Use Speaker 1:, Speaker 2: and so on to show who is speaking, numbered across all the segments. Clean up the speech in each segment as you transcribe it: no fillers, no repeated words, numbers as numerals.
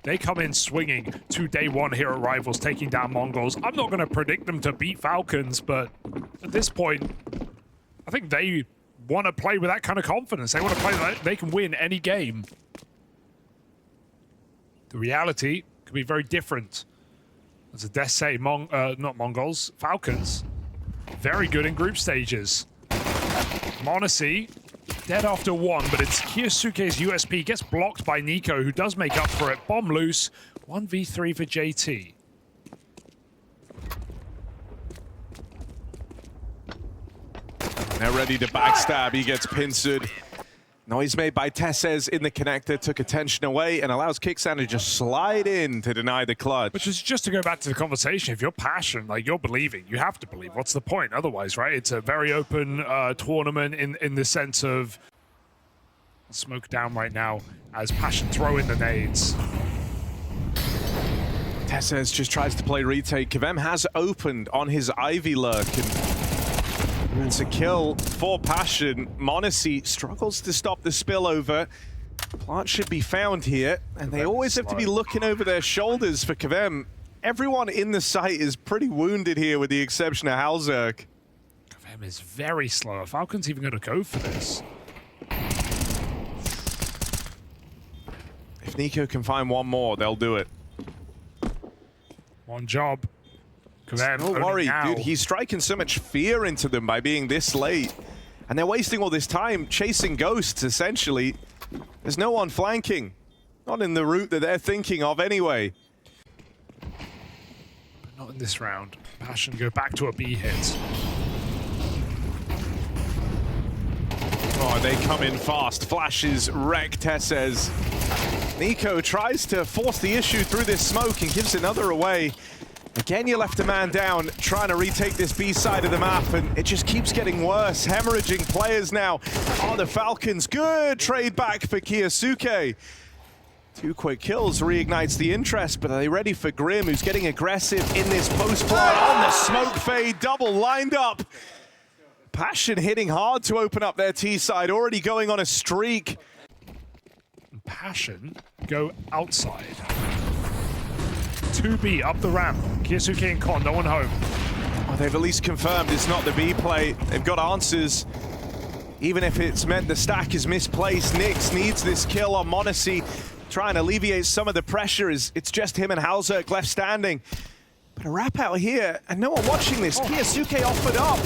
Speaker 1: They come in swinging to day one here at Rivals, taking down Mongols. I'm not going to predict them to beat Falcons, but at this point, I think they want to play with that kind of confidence. They want to play that they can win any game. The reality could be very different. As a Desse, not Mongols, Falcons, very good in group stages. m0NESY, dead after one, but it's Kyosuke's USP. Gets blocked by Nico, who does make up for it. Bomb loose, 1v3 for JT.
Speaker 2: Now ready to backstab, he gets pincered. Noise made by Tesses in the connector took attention away and allows Kixan to just slide in to deny the clutch.
Speaker 1: Which is just to go back to the conversation, if you're passionate, like you're believing, you have to believe. What's the point otherwise, right? It's a very open tournament in the sense of smoke down right now as Passion throw in the nades.
Speaker 2: Tesses just tries to play retake. Kavem has opened on his Ivy lurk and it's a kill for Passion. m0NESY struggles to stop the spillover. Plant should be found here, and they always have to be looking over their shoulders for Kavem. Everyone in the site is pretty wounded here with the exception of Halzerk.
Speaker 1: Kavem is very slow. Falcon's even going to go for this.
Speaker 2: If Nico can find one more, they'll do it.
Speaker 1: One job.
Speaker 2: Don't worry, dude. He's striking so much fear into them by being this late. And they're wasting all this time chasing ghosts, essentially. There's no one flanking. Not in the route that they're thinking of anyway.
Speaker 1: But not in this round. Passion go back to a B hit.
Speaker 2: Oh, they come in fast. Flashes wreck Tesses. Nico tries to force the issue through this smoke and gives another away. Again, you left a man down, trying to retake this B side of the map, and it just keeps getting worse. Hemorrhaging players now on the Falcons. Good trade back for Kyosuke. 2 quick kills reignites the interest, but are they ready for Grim, who's getting aggressive in this post play on the smoke fade, double lined up. Passion hitting hard to open up their T side, already going on a streak.
Speaker 1: Passion go outside. 2B up the ramp. Kyosuke and Con, no one home.
Speaker 2: Well, they've at least confirmed it's not the B play. They've got answers. Even if it's meant the stack is misplaced, Nyx needs this kill on m0NESY. Trying to alleviate some of the pressure as it's just him and Halzerk left standing. But a wrap out here, and no one watching this. Kyosuke offered up.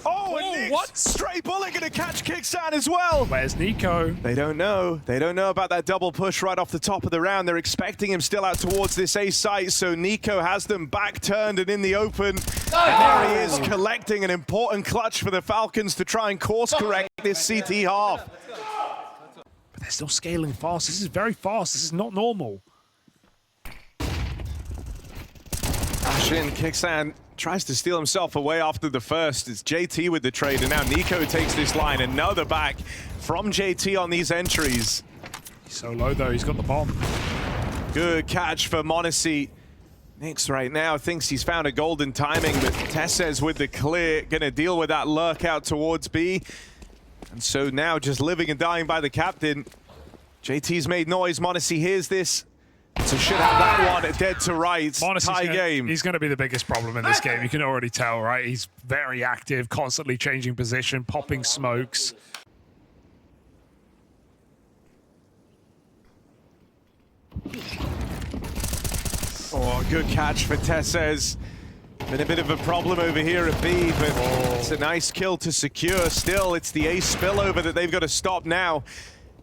Speaker 2: Oh, and Nyx,
Speaker 1: what?
Speaker 2: Stray bullet gonna catch Kixan as well.
Speaker 1: Where's Nico?
Speaker 2: They don't know. They don't know about that double push right off the top of the round. They're expecting him still out towards this A site, so Nico has them back turned and in the open. And there he is, collecting an important clutch for the Falcons to try and course correct this CT half.
Speaker 1: But they're still scaling fast. This is very fast. This is not normal.
Speaker 2: Passion, Kixan tries to steal himself away after the first. It's JT with the trade, and now Nico takes this line. Another back from JT on these entries.
Speaker 1: He's so low, though. He's got the bomb.
Speaker 2: Good catch for m0NESY. Nyx right now thinks he's found a golden timing, but Tesses with the clear, gonna deal with that lurk out towards B. And so now just living and dying by the captain. JT's made noise. m0NESY hears this. So should have that one dead to rights. Tie game.
Speaker 1: He's going to be the biggest problem in this game. You can already tell, right? He's very active, constantly changing position, popping smokes.
Speaker 2: Oh, good catch for Tesses. Been a bit of a problem over here at B, but it's a nice kill to secure. Still, it's the A spillover that they've got to stop now.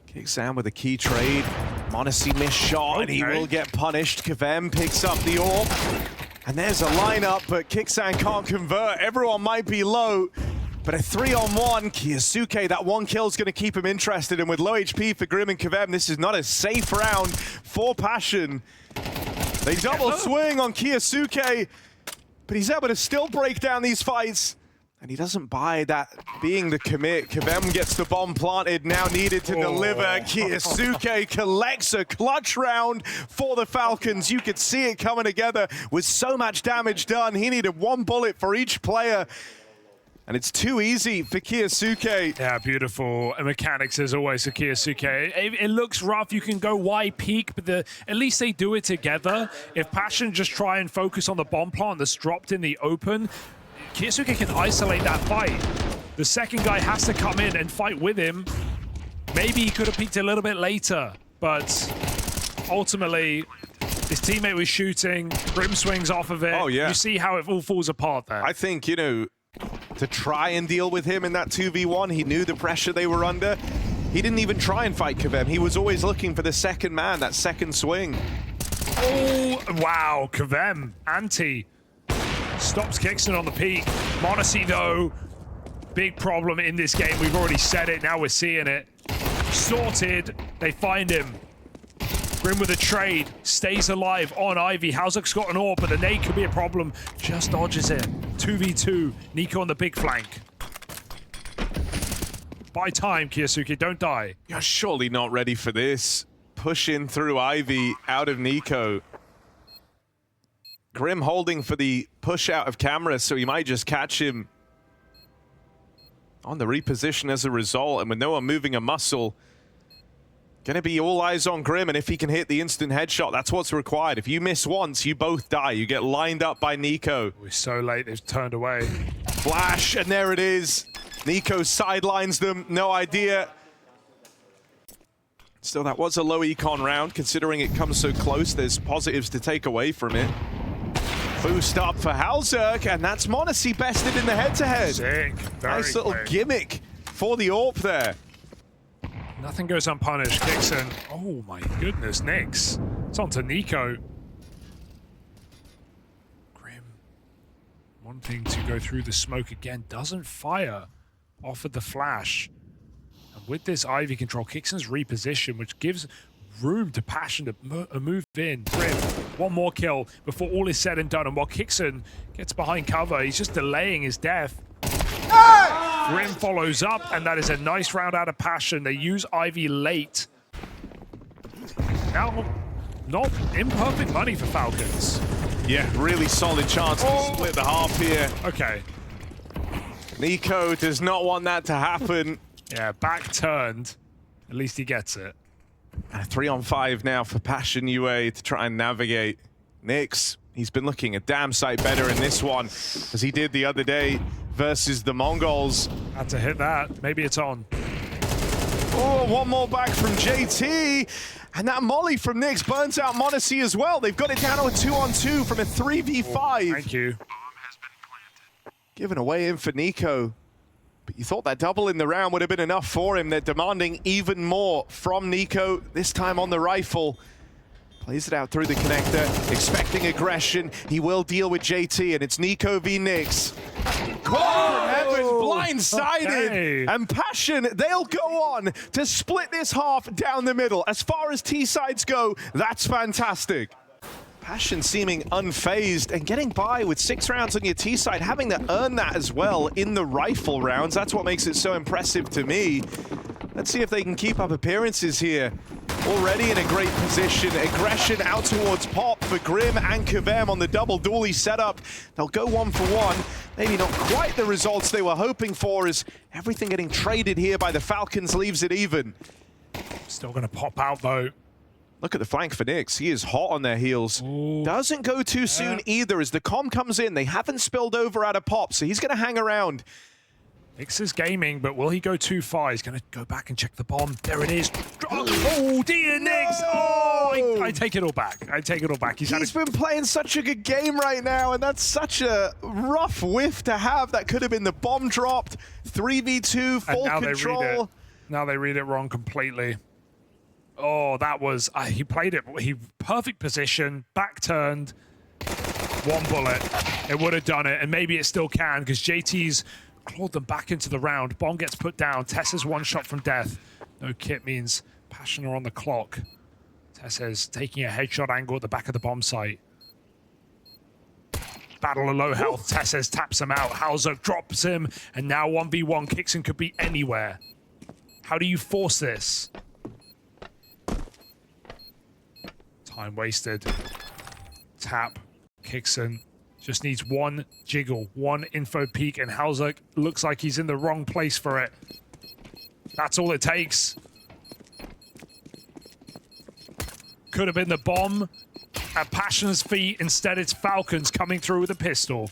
Speaker 2: Kixan with a key trade. m0NESY missed shot, and he will get punished. Kavem picks up the orb. And there's a lineup, but Kixan can't convert. Everyone might be low, but a 3-on-1. Kyosuke, that one kill is going to keep him interested. And with low HP for Grim and Kavem, this is not a safe round for Passion. They double swing on Kyosuke, but he's able to still break down these fights. And he doesn't buy that being the commit. Kavem gets the bomb planted, now needed to deliver. Kyosuke collects a clutch round for the Falcons. You could see it coming together with so much damage done. He needed one bullet for each player. And it's too easy for Kyosuke.
Speaker 1: Yeah, beautiful mechanics as always for Kyosuke. It looks rough. You can go Y peak, but at least they do it together. If Passion just try and focus on the bomb plant that's dropped in the open, Kyosuke can isolate that fight. The second guy has to come in and fight with him. Maybe he could have peaked a little bit later, but ultimately, his teammate was shooting. Grim swings off of it.
Speaker 2: Oh, yeah.
Speaker 1: You see how it all falls apart there.
Speaker 2: I think, you know, to try and deal with him in that 2v1, he knew the pressure they were under. He didn't even try and fight Kvem. He was always looking for the second man, that second swing.
Speaker 1: Oh, wow. Kvem, anti. Stops Kixon on the peak. m0NESY, though, big problem in this game. We've already said it. Now we're seeing it. Sorted. They find him. Grim with a trade. Stays alive on Ivy. Hauzuk's got an AWP, but the nade could be a problem. Just dodges it. 2v2. Nico on the big flank. Buy time, Kyosuke. Don't die.
Speaker 2: You're surely not ready for this. Push in through Ivy, out of Nico. Grim holding for the push out of camera, so he might just catch him on the reposition as a result. And with no one moving a muscle, gonna be all eyes on Grim, and if he can hit the instant headshot, that's what's required. If you miss once, you both die. You get lined up by Nico.
Speaker 1: We're so late, they've turned away.
Speaker 2: Flash, and there it is. Nico sidelines them, no idea. Still, that was a low econ round, considering it comes so close. There's positives to take away from it. Boost up for Hauzuk, and that's m0NESY bested in the head-to-head.
Speaker 1: Sick.
Speaker 2: Nice little
Speaker 1: quick.
Speaker 2: gimmick for the AWP there.
Speaker 1: Nothing goes unpunished. Kixon. Oh my goodness, Nyx. It's on to Nico. Grim wanting to go through the smoke again. Doesn't fire. Offered the flash. And with this Ivy control, Kixon's reposition, which gives room to Passion to move in. Grim, one more kill before all is said and done. And while Kixon gets behind cover, he's just delaying his death. Grim follows up, and that is a nice round out of Passion. They use Ivy late. Now, not imperfect money for Falcons.
Speaker 2: Yeah, really solid chance to split the half here.
Speaker 1: Okay.
Speaker 2: Nico does not want that to happen.
Speaker 1: Yeah, back turned. At least he gets it.
Speaker 2: And a 3-on-5 now for Passion UA to try and navigate. Nyx, he's been looking a damn sight better in this one, as he did the other day versus the Mongols.
Speaker 1: Had to hit that. Maybe it's on.
Speaker 2: Oh, one more back from JT. And that molly from Nyx burns out m0NESY as well. They've got it down to a 2-on-2 from a 3v5.
Speaker 1: Oh, thank you.
Speaker 2: Given away in for Nico. But you thought that double in the round would have been enough for him. They're demanding even more from Nico, this time on the rifle. Plays it out through the connector, expecting aggression. He will deal with JT, and it's Nico v Nyx. Evans blindsided,
Speaker 1: okay.
Speaker 2: And Passion, they'll go on to split this half down the middle. As far as T-sides go, that's fantastic. Passion seeming unfazed and getting by with 6 rounds on your T-side, having to earn that as well in the rifle rounds. That's what makes it so impressive to me. Let's see if they can keep up appearances here. Already in a great position. Aggression out towards Pop for Grim and Kvem on the double dually setup. They'll go 1-for-1. Maybe not quite the results they were hoping for, as everything getting traded here by the Falcons leaves it even.
Speaker 1: Still going to pop out, though.
Speaker 2: Look at the flank for Nyx. He is hot on their heels.
Speaker 1: Ooh.
Speaker 2: Doesn't go too soon either, as the comm comes in. They haven't spilled over out of Pop, so he's going to hang around.
Speaker 1: Nyx is gaming, but will he go too far? He's going to go back and check the bomb. There it is. Oh, dear Nyx. Oh, I take it all back. I take it all back.
Speaker 2: He's been playing such a good game right now, and that's such a rough whiff to have. That could have been the bomb dropped. 3v2, full control.
Speaker 1: Now they read it wrong completely. Oh, that was... he played it. Perfect position, back turned. One bullet. It would have done it, and maybe it still can, because JT's clawed them back into the round. Bomb gets put down. Tessa's one shot from death. No kit means Passion are on the clock. Tessa's taking a headshot angle at the back of the bomb site. Battle of low health. Tessa's taps him out. Hauzuk drops him, and now 1v1. Kixon could be anywhere. How do you force this? Time wasted. Tap. Kixon. Just needs one jiggle, one info peek, and Halzak looks like he's in the wrong place for it. That's all it takes. Could have been the bomb at Passion's feet. Instead, it's Falcons coming through with a pistol.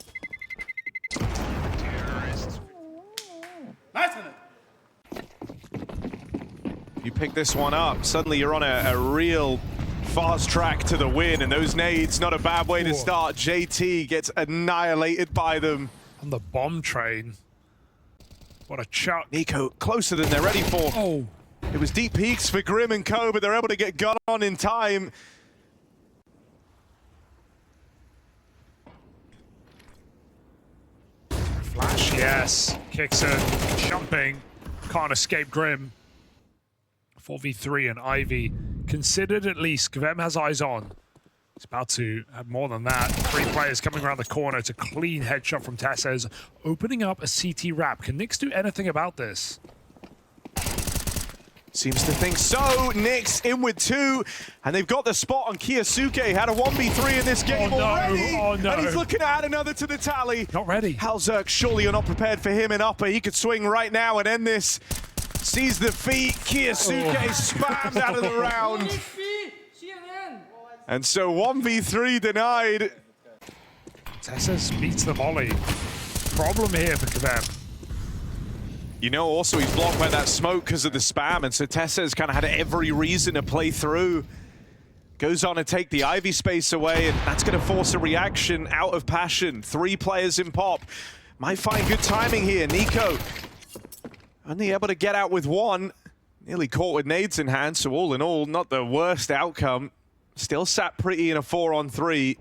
Speaker 2: You pick this one up, suddenly you're on a real fast track to the win, and those nades, not a bad way to start. JT gets annihilated by them.
Speaker 1: On the bomb train. What a chuck.
Speaker 2: NiKo closer than they're ready for.
Speaker 1: Oh.
Speaker 2: It was deep peaks for Grim and Co, but they're able to get gun on in time.
Speaker 1: Flash, yes. Kicks it, jumping. Can't escape Grim. 4v3 and Ivy considered at least. Kvem has eyes on. He's about to have more than that. 3 players coming around the corner. It's a clean headshot from Tessez, opening up a CT wrap. Can Nyx do anything about this?
Speaker 2: Seems to think so. Nyx in with 2, and they've got the spot on Kiyosuke. Had a 1v3 in this game already.
Speaker 1: Oh no.
Speaker 2: And he's looking to add another to the tally.
Speaker 1: Not ready.
Speaker 2: Halzak, surely you're not prepared for him in upper. He could swing right now and end this. Sees the feet. Kiyosuke spammed out of the round. And so 1v3 denied.
Speaker 1: Tessez beats the volley. Problem here for Kvem.
Speaker 2: You know, also he's blocked by that smoke because of the spam, and so Tessez kind of had every reason to play through. Goes on to take the Ivy space away, and that's going to force a reaction out of Passion. 3 players in pop. Might find good timing here. NiKo only able to get out with 1. Nearly caught with nades in hand, so all in all, not the worst outcome. Still sat pretty in a 4-on-3.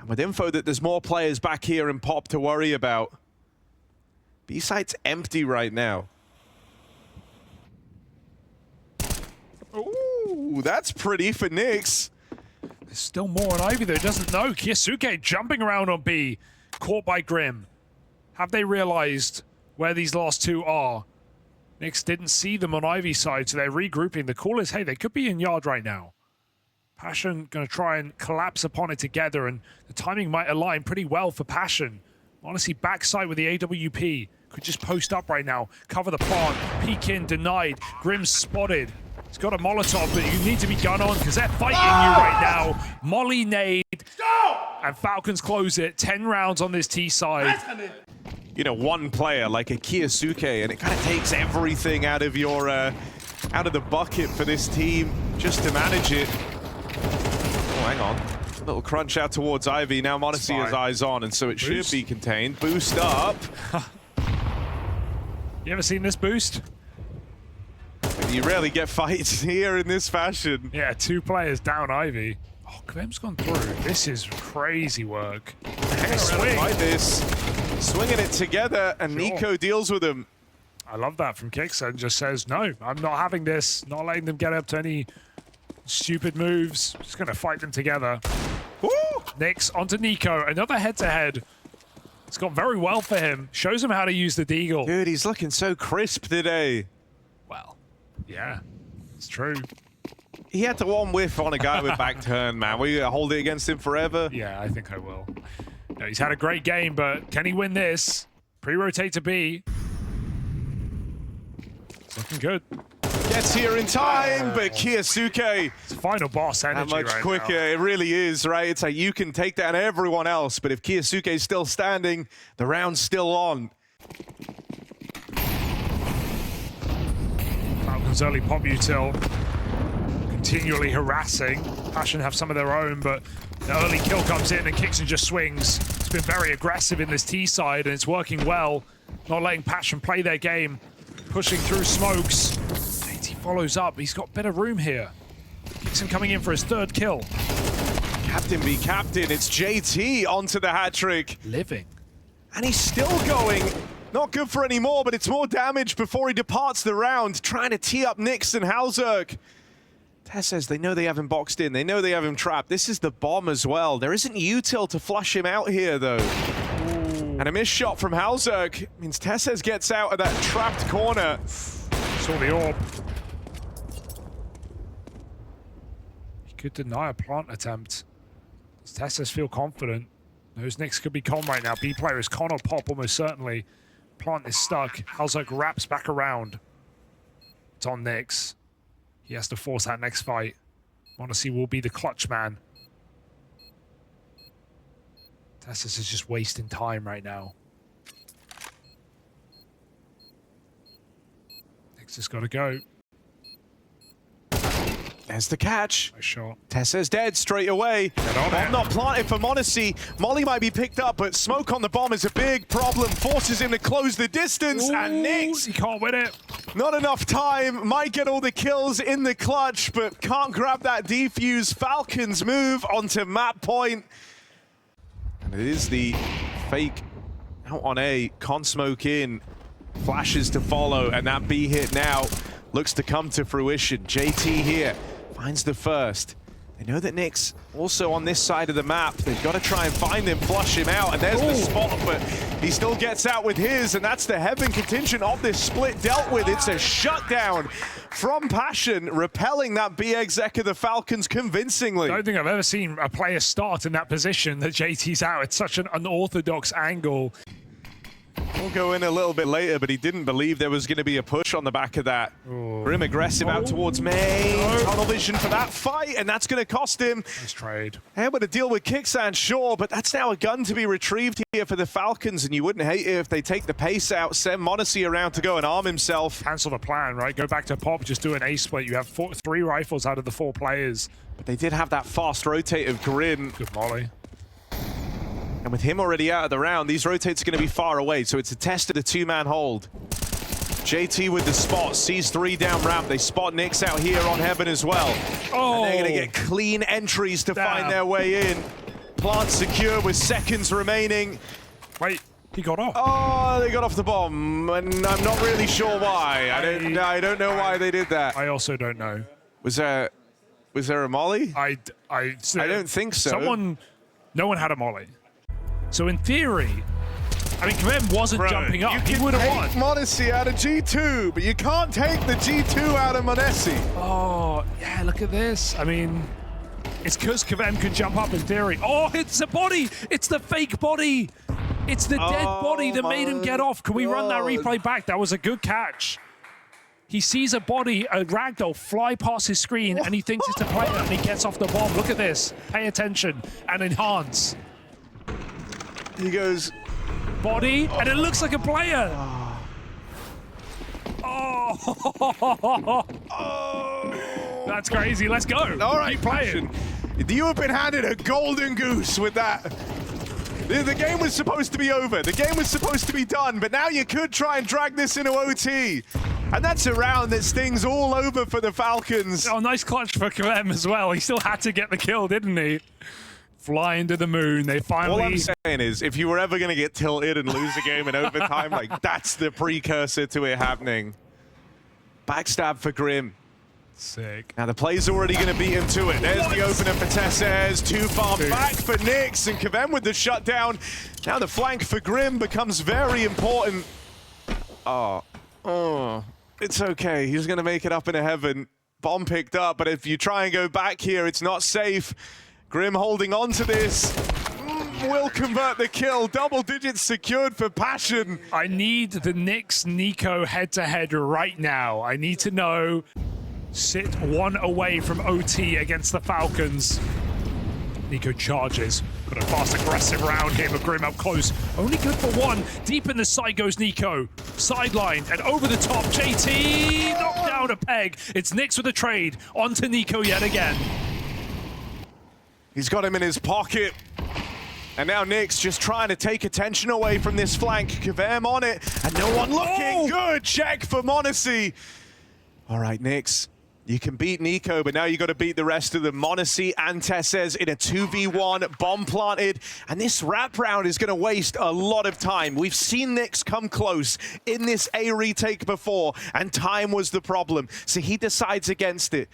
Speaker 2: And with info that there's more players back here in pop to worry about. B-site's empty right now. Ooh, that's pretty for Nyx.
Speaker 1: There's still more on Ivy though. Doesn't know. Kiyosuke jumping around on B. Caught by Grim. Have they realized where these last 2 are? Nyx didn't see them on Ivy's side, so they're regrouping. The call is, hey, they could be in yard right now. Passion going to try and collapse upon it together, and the timing might align pretty well for Passion. Honestly, backside with the AWP. Could just post up right now. Cover the plant. Peek in, denied. Grim spotted. He's got a Molotov, but you need to be gun on because they're fighting you right now. Molly nade. And Falcons close it. 10 rounds on this T side.
Speaker 2: You know, one player like a Kiyosuke, and it kind of takes everything out of your, out of the bucket for this team just to manage it. Oh, hang on. A little crunch out towards Ivy. Now m0NESY has eyes on, and so it should be contained. Boost up.
Speaker 1: You ever seen this boost?
Speaker 2: You rarely get fights here in this fashion.
Speaker 1: Yeah, 2 players down Ivy. Oh, Kvem's gone through. This is crazy work.
Speaker 2: Swing. By this. Swinging it together, and NiKo deals with him.
Speaker 1: I love that from Kix and just says, no, I'm not having this. Not letting them get up to any stupid moves. Just going to fight them together.
Speaker 2: Woo!
Speaker 1: Nyx onto NiKo. Another head-to-head. It's gone very well for him. Shows him how to use the deagle.
Speaker 2: Dude, he's looking so crisp today.
Speaker 1: Well, yeah, it's true.
Speaker 2: He had to one whiff on a guy with back turn, man. Will you hold it against him forever?
Speaker 1: Yeah, I think I will. No, he's had a great game, but can he win this? Pre-rotate to B. It's looking good.
Speaker 2: Gets here in time, but Kiyosuke.
Speaker 1: It's final boss energy
Speaker 2: How much
Speaker 1: right
Speaker 2: quicker.
Speaker 1: now.
Speaker 2: It really is, right? It's like you can take down everyone else, but if Kiyosuke's still standing, the round's still on.
Speaker 1: Falcons early pop util. Continually harassing. Passion have some of their own, but the early kill comes in and Kixon just swings. It's been very aggressive in this T side and it's working well. Not letting Passion play their game. Pushing through smokes. JT follows up. He's got better room here. Kixon coming in for his 3rd kill.
Speaker 2: Captain be captain. It's JT onto the hat trick.
Speaker 1: Living.
Speaker 2: And he's still going. Not good for any more, but it's more damage before he departs the round. Trying to tee up Nyx and Halzak. Tess says they know they have him boxed in. They know they have him trapped. This is the bomb as well. There isn't util to flush him out here, though. Ooh. And a missed shot from Halzak means Tessez gets out of that trapped corner.
Speaker 1: Saw the orb. He could deny a plant attempt. Does Tessez feel confident? Those Knicks could be con right now. B player is con or pop almost certainly. Plant is stuck. Halzok wraps back around. It's on Knicks. He has to force that next fight. Monacy will be the clutch man. Tessus is just wasting time right now. Knicks just got to go.
Speaker 2: There's the catch.
Speaker 1: Nice shot.
Speaker 2: Tessa's dead straight away. Bomb not planted for Monacy. Molly might be picked up, but smoke on the bomb is a big problem. Forces him to close the distance.
Speaker 1: Ooh,
Speaker 2: and Knicks,
Speaker 1: he can't win it.
Speaker 2: not enough time. Might get all the kills in the clutch, but can't grab that defuse. Falcons move onto map point. And it is the fake out on A. Con smoke in. Flashes to follow, and that B hit now looks to come to fruition. JT here finds the first. They know that Knicks also on this side of the map. They've got to try and find him, flush him out, and there's the spot, but he still gets out with his, and that's the Heaven contingent of this split dealt with. It's a shutdown from Passion, repelling that B exec of the Falcons convincingly.
Speaker 1: I don't think I've ever seen a player start in that position that JT's out. It's such an unorthodox angle.
Speaker 2: We'll go in a little bit later, but he didn't believe there was going to be a push on the back of that. Grim aggressive out towards main. Tunnel vision for that fight, and that's going to cost him.
Speaker 1: Nice trade.
Speaker 2: Able to deal with Kicksand, sure, but that's now a gun to be retrieved here for the Falcons, and you wouldn't hate it if they take the pace out, send Monacy around to go and arm himself.
Speaker 1: Cancel the plan, right? Go back to pop, just do an A split. You have 3 rifles out of the 4 players.
Speaker 2: But they did have that fast rotate of Grim.
Speaker 1: Good molly.
Speaker 2: And with him already out of the round, these rotates are going to be far away, so it's a test of the 2-man hold. JT with the spot, sees 3 down ramp. They spot Knicks out here on Heaven as well.
Speaker 1: Oh,
Speaker 2: and they're going to get clean entries to find their way in. Plant secure with seconds remaining.
Speaker 1: Wait, he got off.
Speaker 2: Oh, they got off the bomb, and I'm not really sure why. I don't know why they did that.
Speaker 1: I also don't know.
Speaker 2: Was there a molly?
Speaker 1: I
Speaker 2: don't think so.
Speaker 1: No one had a molly. So in theory, I mean, Kevin wasn't jumping up. He would have won.
Speaker 2: You can take Monacy out of G2, but you can't take the G2 out of Monacy.
Speaker 1: Oh, yeah, look at this. I mean, it's because Kevin can jump up in theory. Oh, it's a body. It's the fake body. It's the dead body that made him get off. Can we run that replay back? That was a good catch. He sees a body, a ragdoll, fly past his screen, and he thinks it's a player, and he gets off the bomb. Look at this. Pay attention and enhance.
Speaker 2: He goes
Speaker 1: body, and it looks like a player. Oh, that's crazy. Let's go.
Speaker 2: All right,
Speaker 1: keep playing.
Speaker 2: You have been handed a golden goose with that. The game was supposed to be over. The game was supposed to be done, but now you could try and drag this into OT. And that's a round that stings all over for the Falcons.
Speaker 1: Oh, nice clutch for Kevem as well. He still had to get the kill, didn't he? Flying to the moon. They finally...
Speaker 2: All I'm saying is, if you were ever going to get tilted and lose a game in overtime, like, that's the precursor to it happening. Backstab for Grim.
Speaker 1: Sick.
Speaker 2: Now the play's already going to beat him to it. There's the opener for Tessez. Too far back for Knicks, and Kevem with the shutdown. Now the flank for Grim becomes very important. Oh, it's okay. He's going to make it up into Heaven. Bomb picked up, but if you try and go back here, it's not safe. Grim holding on to this. Will convert the kill. Double digits secured for Passion.
Speaker 1: I need the Knicks Nico head-to-head right now. I need to know. Sit 1 away from OT against the Falcons. Nico charges. Got a fast aggressive round here, but Grim up close. Only good for 1. Deep in the side goes Nico. Sideline and over the top. JT knocked down a peg. It's Knicks with a trade. On to Nico yet again.
Speaker 2: He's got him in his pocket. And now Knicks just trying to take attention away from this flank. Kevem on it, and no one looking. Good check for Monacy. All right, Knicks, you can beat Nico, but now you got to beat the rest of them. Monacy and Tessez in a 2v1, bomb planted, and this wrap round is going to waste a lot of time. We've seen Knicks come close in this A retake before, and time was the problem. So he decides against it.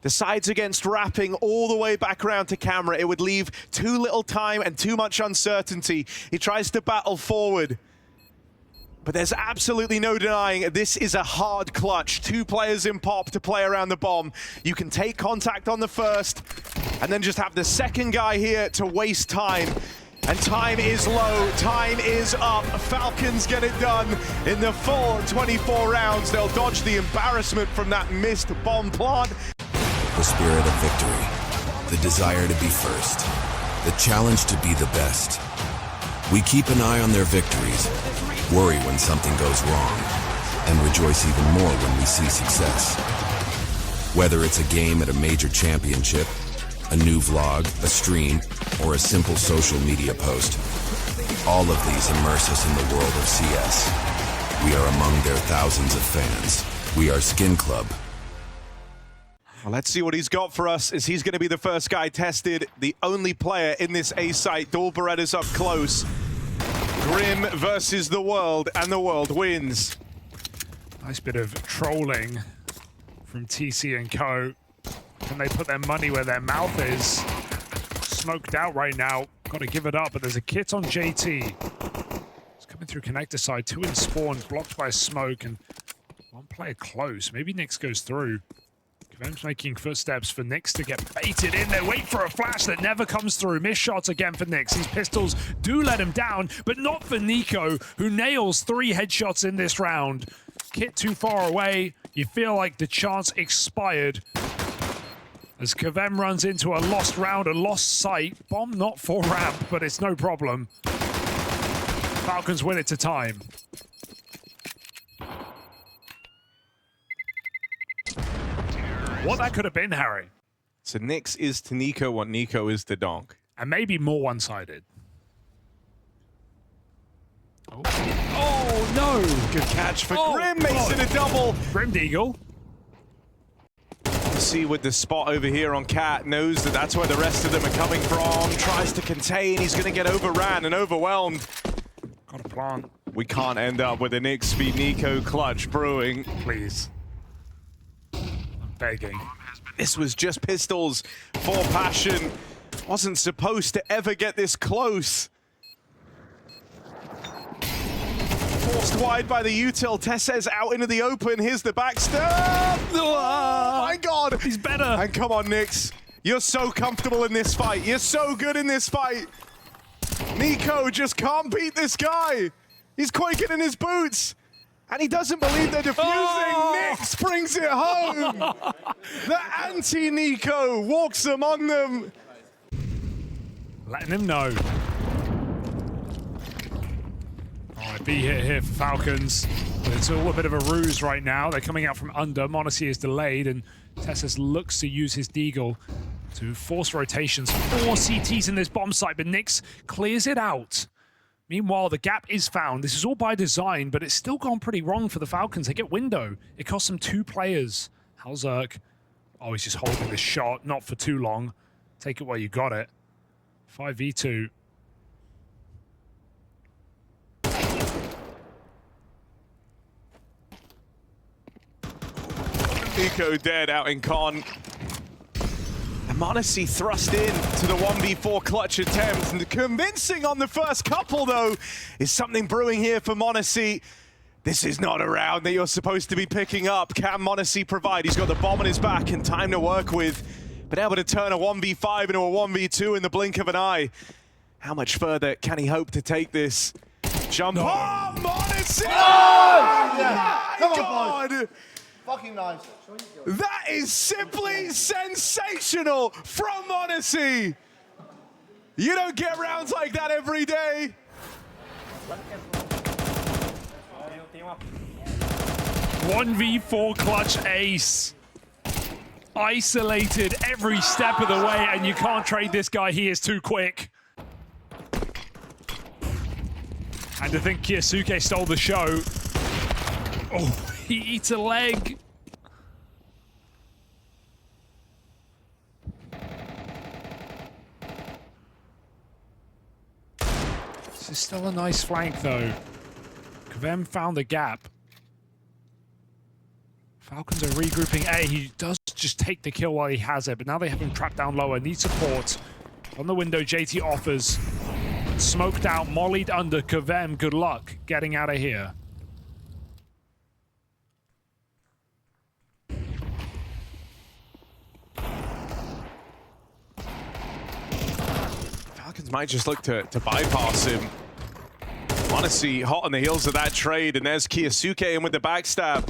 Speaker 2: Decides against wrapping all the way back around to camera. It would leave too little time and too much uncertainty. He tries to battle forward. But there's absolutely no denying this is a hard clutch. 2 players in pop to play around the bomb. You can take contact on the first and then just have the second guy here to waste time. And time is low, time is up. Falcons get it done in the full 24 rounds. They'll dodge the embarrassment from that missed bomb plant.
Speaker 3: The spirit of victory, the desire to be first, the challenge to be the best. We keep an eye on their victories, worry when something goes wrong, and rejoice even more when we see success. Whether it's a game at a major championship, a new vlog, a stream, or a simple social media post, all of these immerse us in the world of CS. We are among their thousands of fans. We are Skin Club.
Speaker 2: Well, let's see what he's got for us, as he's going to be the first guy tested, the only player in this A site. Dual Berettas up close. Grim versus the world, and the world wins.
Speaker 1: Nice bit of trolling from TC and Co. Can they put their money where their mouth is? Smoked out right now. Got to give it up, but there's a kit on JT. It's coming through connector side. 2 in spawn, blocked by smoke, and 1 player close. Maybe Nyx goes through. Kavem's making footsteps for Nyx to get baited in. They wait for a flash that never comes through. Missed shots again for Nyx. These pistols do let him down, but not for Nico, who nails 3 headshots in this round. Kit too far away. You feel like the chance expired. As Kavem runs into a lost round, a lost sight. Bomb not for ramp, but it's no problem. Falcons win it to time. What that could have been, Harry.
Speaker 2: So Nyx is to Nico what Nico is to Donk.
Speaker 1: And maybe more one-sided. Oh, no!
Speaker 2: Good catch for Grim, makes it a double.
Speaker 1: Grim Deagle.
Speaker 2: See with the spot over here on Cat, knows that that's where the rest of them are coming from. Tries to contain, he's going to get overran and overwhelmed.
Speaker 1: Got a plant.
Speaker 2: We can't end up with a Nyx v Nico clutch brewing.
Speaker 1: Please. I'm begging.
Speaker 2: This was just pistols for passion. Wasn't supposed to ever get this close. Forced wide by the util. Tessez out into the open. Here's the backstab. Oh my god.
Speaker 1: He's better.
Speaker 2: And come on, Nyx. You're so comfortable in this fight. You're so good in this fight. Nico just can't beat this guy. He's quaking in his boots. And he doesn't believe they're defusing. Nyx brings it home. The anti-Nico walks among them.
Speaker 1: Letting him know. Alright, B hit here for Falcons. But it's all a bit of a ruse right now. They're coming out from under. Monacy is delayed, and Tessus looks to use his Deagle to force rotations. 4 CTs in this bomb site, but Nyx clears it out. Meanwhile, the gap is found. This is all by design, but it's still gone pretty wrong for the Falcons. They get window. It costs them 2 players. Halzerk. Oh, he's just holding the shot. Not for too long. Take it where you got it. 5v2.
Speaker 2: Nico dead out in con. And Monacy thrust in to the 1v4 clutch attempt. And convincing on the first couple, though, is something brewing here for Monacy. This is not a round that you're supposed to be picking up. Can Monacy provide? He's got the bomb on his back and time to work with. Been able to turn a 1v5 into a 1v2 in the blink of an eye. How much further can he hope to take this? Jump.
Speaker 1: No.
Speaker 2: Oh, Monacy!
Speaker 4: Oh,
Speaker 2: Oh
Speaker 4: yeah.
Speaker 2: my
Speaker 4: Come on,
Speaker 2: God!
Speaker 4: boys. Fucking nice.
Speaker 2: That is simply sensational from Monacy. You don't get rounds like that every day.
Speaker 1: 1v4 clutch ace. Isolated every step of the way, and you can't trade this guy. He is too quick. And to think Kiyasuke stole the show. Oh, he eats a leg. This is still a nice flank, though. Kavem found the gap. Falcons are regrouping A. He does just take the kill while he has it, but now they have him trapped down lower. Need support. On the window, JT offers. Smoked out, mollied under. Kavem, good luck getting out of here.
Speaker 2: Falcons might just look to bypass him. Honestly, hot on the heels of that trade, and there's Kiyosuke in with the backstab.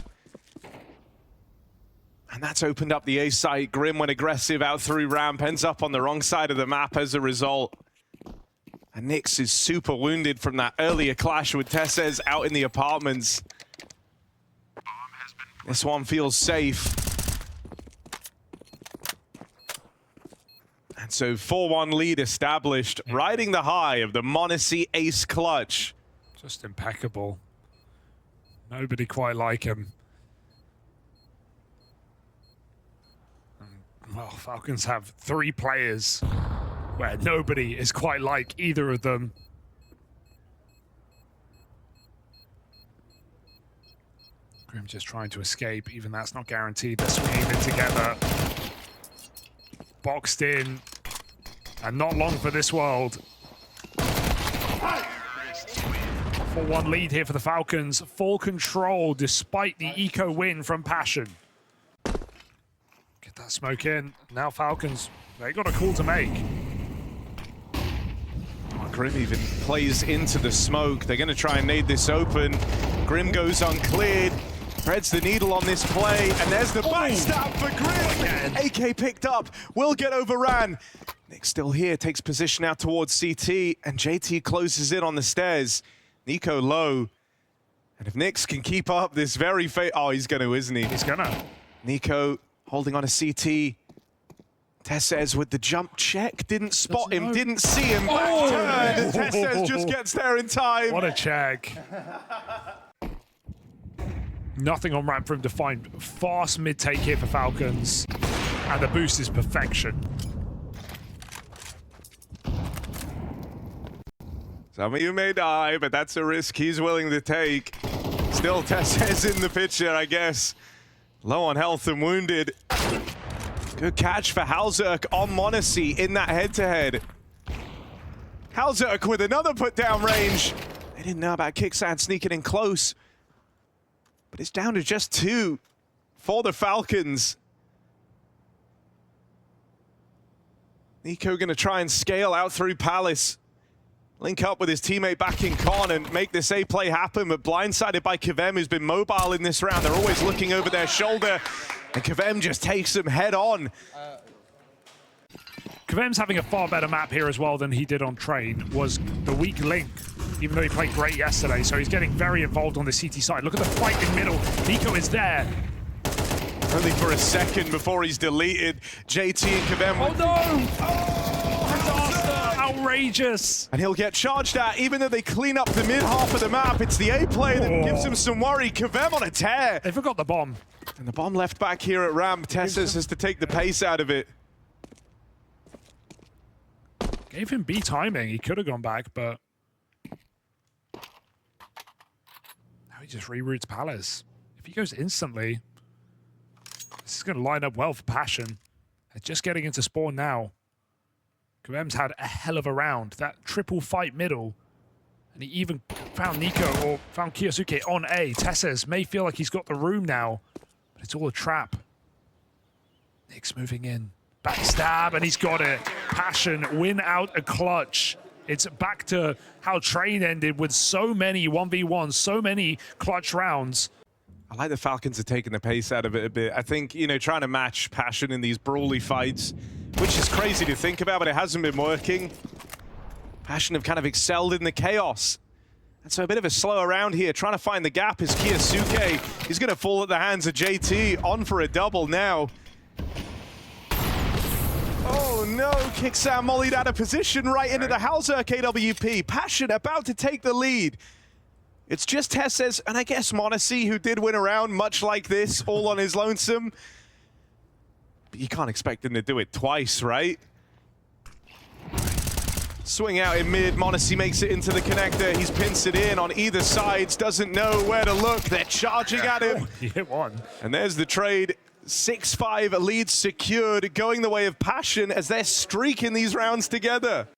Speaker 2: And that's opened up the A site. Grim went aggressive out through ramp, ends up on the wrong side of the map as a result. And Nyx is super wounded from that earlier clash with Tessez out in the apartments. This one feels safe. And so 4-1 lead established, riding the high of the Monacy ace clutch.
Speaker 1: Just impeccable. Nobody quite like him. Well, Falcons have 3 players where nobody is quite like either of them. Grim just trying to escape. Even that's not guaranteed. They're swinging it together. Boxed in. And not long for this world. 4-1 lead here for the Falcons. Full control despite the eco win from Passion. Get that smoke in. Now Falcons, they got a call to make.
Speaker 2: Grim even plays into the smoke. They're going to try and nade this open. Grim goes uncleared. Threads the needle on this play. And there's the backstab for Grim. AK picked up. Will get overran. Nick's still here. Takes position out towards CT. And JT closes in on the stairs. Nico low. And if Nyx can keep up this very oh, he's going to, isn't he?
Speaker 1: He's going to.
Speaker 2: Nico holding on a CT. Tessez with the jump check. Didn't spot him, didn't see him. Back turn, and Tessez just gets there in time.
Speaker 1: What a check. Nothing on ramp for him to find. Fast mid-take here for Falcons. And the boost is perfection.
Speaker 2: Some of you may die, but that's a risk he's willing to take. Still Tessez in the picture, I guess. Low on health and wounded. Good catch for Halzerk on Monacy in that head-to-head. Halzerk with another put-down range. They didn't know about Kicksad sneaking in close. But it's down to just 2 for the Falcons. Nico gonna try and scale out through Palace. Link up with his teammate back in Con and make this A play happen, but blindsided by Kavem, who's been mobile in this round. They're always looking over their shoulder, and Kavem just takes them head on.
Speaker 1: Kavem's having a far better map here as well than he did on Train. Was the weak link, even though he played great yesterday, so he's getting very involved on the CT side. Look at the fight in middle. Nico is there.
Speaker 2: Only for a second before he's deleted. JT and Kavem.
Speaker 1: Oh no! Disaster! Outrageous!
Speaker 2: And he'll get charged at, even though they clean up the mid half of the map. It's the A play that gives him some worry. Kavem on a tear.
Speaker 1: They forgot the bomb.
Speaker 2: And the bomb left back here at ramp. Tessez has to take the pace out of it.
Speaker 1: Gave him B timing. He could have gone back, but now he just reroutes Palace. If he goes instantly, this is going to line up well for Passion. They're just getting into spawn now. Kavem's had a hell of a round. That triple fight middle. And he even found Nico or found Kiyosuke on A. Tessez may feel like he's got the room now, but it's all a trap. Nyx moving in. Backstab, and he's got it. Passion win out a clutch. It's back to how Train ended with so many 1v1s, so many clutch rounds.
Speaker 2: I like the Falcons are taking the pace out of it a bit. I think, you know, trying to match Passion in these brawly fights, which is crazy to think about, but it hasn't been working. Passion have kind of excelled in the chaos. And so a bit of a slower round here, trying to find the gap is Kiyosuke. He's going to fall at the hands of JT, on for a double now. Oh no, Kicksam mollied out of position right into the Halzerk KWP. Passion about to take the lead. It's just Tessez and I guess Monacy, who did win a round much like this, all on his lonesome. But you can't expect him to do it twice, right? Swing out in mid, Monacy makes it into the connector. He's pinched it in on either sides, doesn't know where to look. They're charging at him.
Speaker 1: He hit one.
Speaker 2: And there's the trade. 6-5 lead secured, going the way of Passion as they're streaking these rounds together.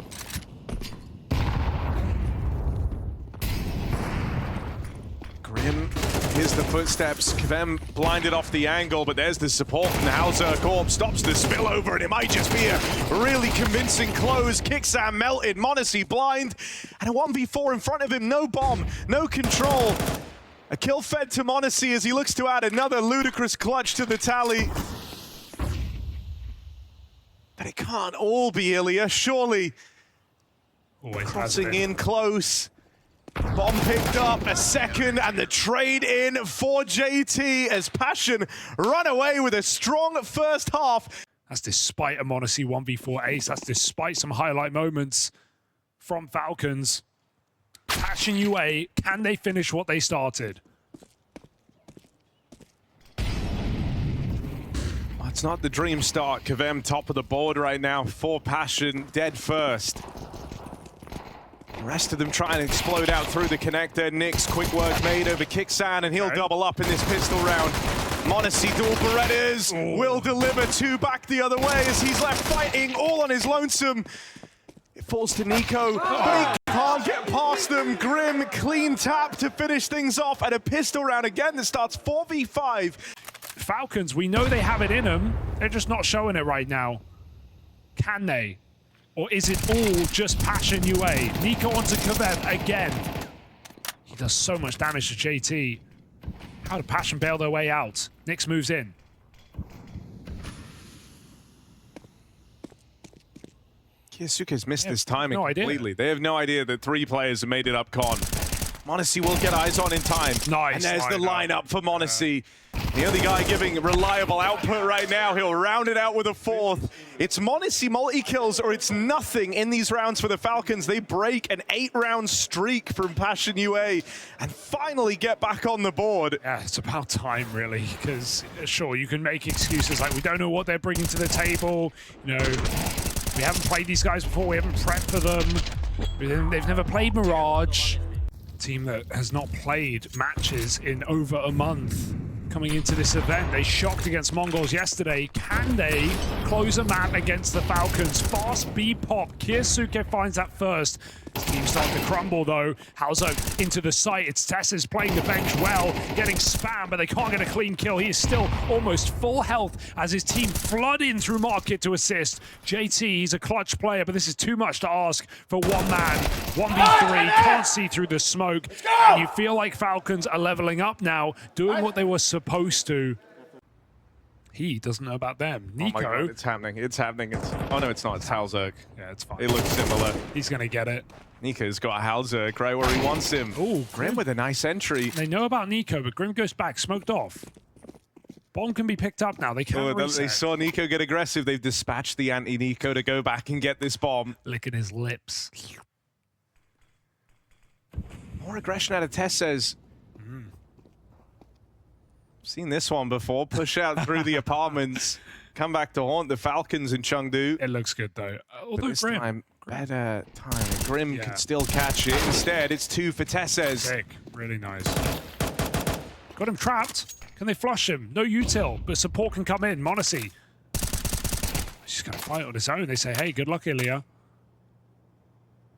Speaker 2: Grim, his there's the footsteps. Kvem blinded off the angle, but there's the support from the Hauser. Corp stops the spillover, and it might just be a really convincing close. Kicksam melted, m0NESY blind, and a 1v4 in front of him. No bomb, no control. A kill fed to m0NESY as he looks to add another ludicrous clutch to the tally. But it can't all be Ilya, surely.
Speaker 1: Always
Speaker 2: Crossing in close. Bomb picked up, a second, and the trade in for JT as Passion run away with a strong first half.
Speaker 1: That's despite a m0NESY 1v4 ace. That's despite some highlight moments from Falcons. Passion UA, can they finish what they started?
Speaker 2: It's not the dream start. Kvem top of the board right now for Passion, dead first. The rest of them trying to explode out through the connector. Nick's quick work made over Kicksan, and he'll double up in this pistol round. m0NESY dual Berettas will deliver two back the other way as he's left fighting all on his lonesome. It falls to Nico, but he can't get past them. Grim, clean tap to finish things off, and a pistol round again that starts 4v5.
Speaker 1: Falcons, we know they have it in them. They're just not showing it right now. Can they? Or is it all just Passion UA? Nico onto Kvem again. He does so much damage to JT. How did Passion bail their way out? Nyx moves in.
Speaker 2: Kiyasuke's missed this timing completely.
Speaker 1: Idea.
Speaker 2: They have no idea that three players have made it up con. m0NESY will get eyes on in time.
Speaker 1: Nice.
Speaker 2: And there's the lineup for m0NESY. The only guy giving reliable output right now. He'll round it out with a fourth. It's m0NESY multi-kills or it's nothing in these rounds for the Falcons. They break an 8-round streak from Passion UA and finally get back on the board.
Speaker 1: Yeah, it's about time, really, because sure, you can make excuses like we don't know what they're bringing to the table. You know, we haven't played these guys before. We haven't prepped for them. They've never played Mirage. Team that has not played matches in over a month. Coming into this event, they shocked against Mongols yesterday. Can they close a map against the Falcons? Fast B pop. Kiyasuke finds that first. His team starting to crumble though. Hauser into the site. It's Tessa's playing the bench well, getting spammed, but they can't get a clean kill. He is still almost full health as his team flood in through Market to assist. JT, he's a clutch player, but this is too much to ask for one man. 1v3, can't see through the smoke. And you feel like Falcons are leveling up now, doing what they were supposed to. He doesn't know about them. Nico.
Speaker 2: Oh my God, it's happening. It's happening. Oh no, it's not. It's Halzerg.
Speaker 1: Yeah, it's fine.
Speaker 2: It looks similar.
Speaker 1: He's going to get it.
Speaker 2: Nico's got Halzerg right where he wants him.
Speaker 1: Oh,
Speaker 2: Grim with a nice entry.
Speaker 1: They know about Nico, but Grim goes back, smoked off. Bomb can be picked up now. They can't reset.
Speaker 2: They saw Nico get aggressive. They've dispatched the anti-Nico to go back and get this bomb.
Speaker 1: Licking his lips.
Speaker 2: More aggression out of Tess says. Seen this one before. Push out through the apartments. Come back to haunt the Falcons in Chengdu.
Speaker 1: It looks good though.
Speaker 2: But this time, better time. Grim can still catch it. Instead, it's two for Tesses.
Speaker 1: Sick. Really nice. Got him trapped. Can they flush him? No util, but support can come in. m0NESY. He's just going to fight on his own. They say, hey, good luck, Ilya.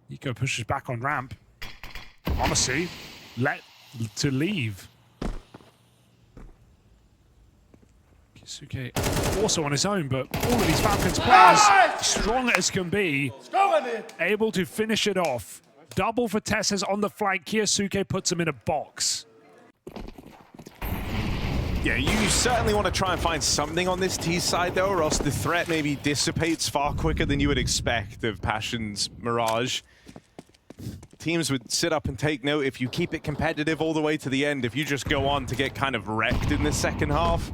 Speaker 1: Nico pushes back on ramp. m0NESY let to leave. Kiyasuke also on his own, but all of these Falcons players, strong as can be, able to finish it off. Double for Tessas on the flank. Kiyasuke puts him in a box.
Speaker 2: Yeah, you certainly want to try and find something on this T side though, or else the threat maybe dissipates far quicker than you would expect of Passion's Mirage. Teams would sit up and take note if you keep it competitive all the way to the end. If you just go on to get kind of wrecked in the second half,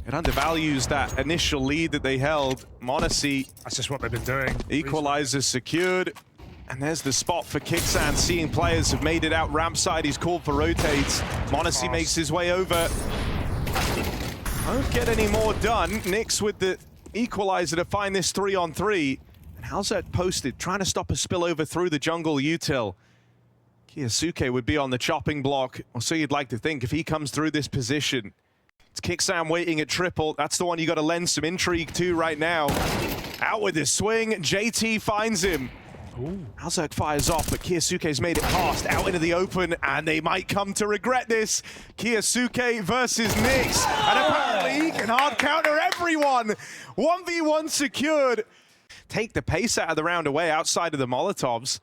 Speaker 2: it undervalues that initial lead that they held. m0NESY.
Speaker 1: That's just what they've been doing.
Speaker 2: Equalizer secured. And there's the spot for Kicksan, seeing players have made it out ramp side. He's called for rotates. m0NESY makes his way over. Won't get any more done. Nyx with the equalizer to find this 3-on-3. And how's that posted? Trying to stop a spillover through the jungle util. Kiyasuke would be on the chopping block, or so you'd like to think if he comes through this position. It's Kicksan waiting at triple. That's the one you got to lend some intrigue to right now. Out with his swing. JT finds him. Alzerk fires off, but Kiyosuke's made it past, out into the open, and they might come to regret this. Kiyosuke versus Nyx, and apparently he can hard counter everyone. 1v1 secured. Take the pace out of the round away outside of the Molotovs.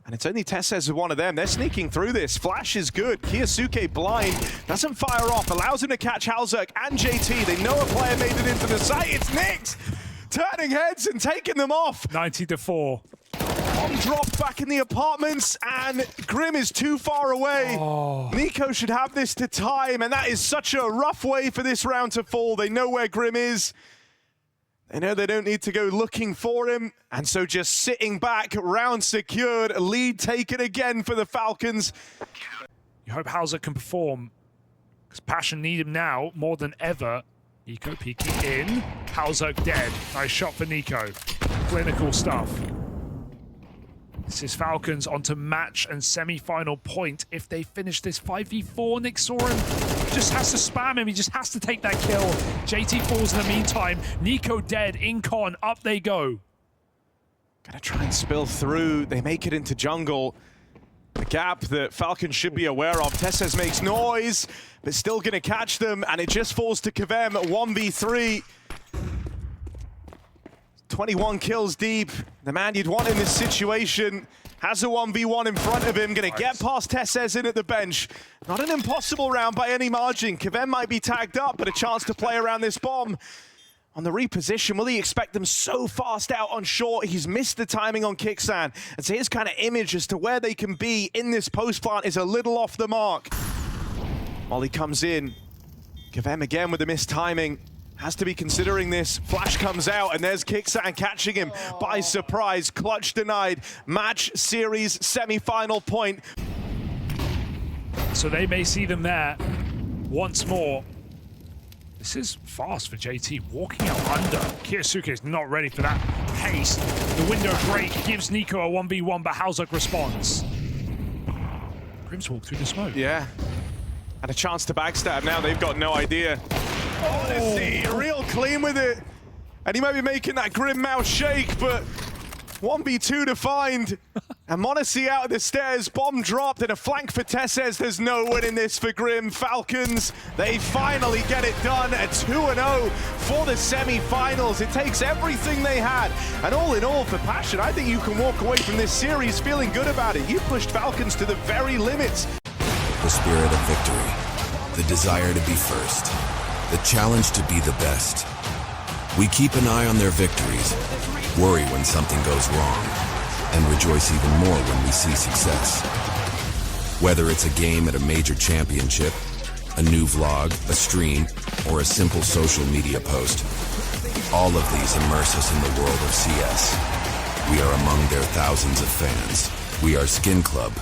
Speaker 2: And it's only Tess as one of them. They're sneaking through this. Flash is good. Kiyosuke blind. Doesn't fire off. Allows him to catch Alzerk and JT. They know a player made it into the site. It's Nyx turning heads and taking them off.
Speaker 1: 90-4.
Speaker 2: Bomb dropped back in the apartments, and Grim is too far away. Nico should have this to time, and that is such a rough way for this round to fall. They know where Grim is. They know they don't need to go looking for him, and so just sitting back, round secured, lead taken again for the Falcons.
Speaker 1: You hope Hauser can perform, because Passion need him now more than ever. Nico peeking in. Hauser dead. Nice shot for Nico. Clinical stuff. This is Falcons onto match and semi-final point. If they finish this 5v4, Nick Soren just has to spam him. He just has to take that kill. JT falls in the meantime. Nico dead. Incon, up they go.
Speaker 2: Gonna try and spill through. They make it into jungle. The gap that Falcons should be aware of. Tesses makes noise, but still gonna catch them, and it just falls to Kavem at 1v3. 21 kills deep. The man you'd want in this situation has a 1v1 in front of him. Gonna get past Tesses in at the bench. Not an impossible round by any margin. Kavem might be tagged up, but a chance to play around this bomb. On the reposition, will he expect them so fast out on short? He's missed the timing on Kixan. And so his kind of image as to where they can be in this post plant is a little off the mark. Molly comes in. Kavem again with the missed timing. Has to be considering this. Flash comes out, and there's Kixan catching him by surprise. Clutch denied. Match series semi-final point.
Speaker 1: So they may see them there once more. This is fast for JT, walking out under. Kiyosuke is not ready for that pace. The window break gives Nico a 1v1, but Hauser responds. Grim's walked through the smoke.
Speaker 2: Yeah. And a chance to backstab. Now they've got no idea. Honestly, real clean with it. And he might be making that Grim mouth shake, but 1v2 to find. And Monacy out of the stairs, bomb dropped, and a flank for Tesses. There's no winning this for Grim. Falcons, they finally get it done at 2-0 for the semi-finals. It takes everything they had. And all in all, for Passion, I think you can walk away from this series feeling good about it. You pushed Falcons to the very limits.
Speaker 3: The spirit of victory, the desire to be first, the challenge to be the best. We keep an eye on their victories, worry when something goes wrong, and rejoice even more when we see success. Whether it's a game at a major championship, a new vlog, a stream, or a simple social media post, all of these immerse us in the world of CS. We are among their thousands of fans. We are Skin Club,